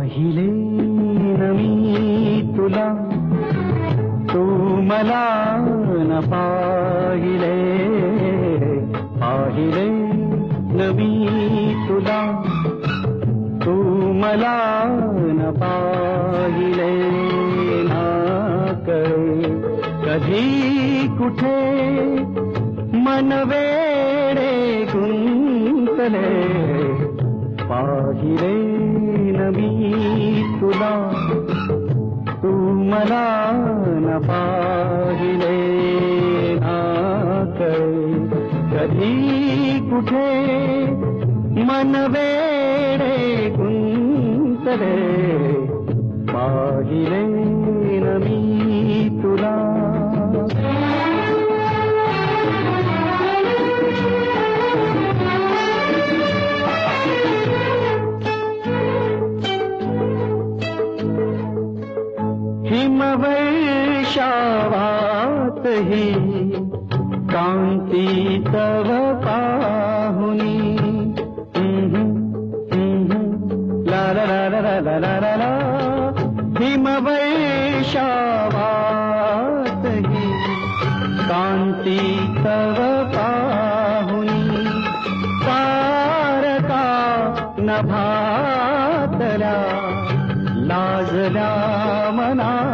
पाहिले न मी तुला, तू मला न पाहिले. पाहिले न मी तुला, तू मला न पाहिले. ना कळे कधी कुठे मन वेडे गुंतले. पाहिले न मी तुला, तू मला न पाहिले. ना कळे कधी कुठे मन वेडे गुंतले. पाहिले न मी तुला. हिमवर्षावातही कांती तव पाहुनी. ला ला ला ला ला ला ला ला. हिमवर्षावातही कांती तव पाहुनी. तारका नभातल्या लाजल्या मना.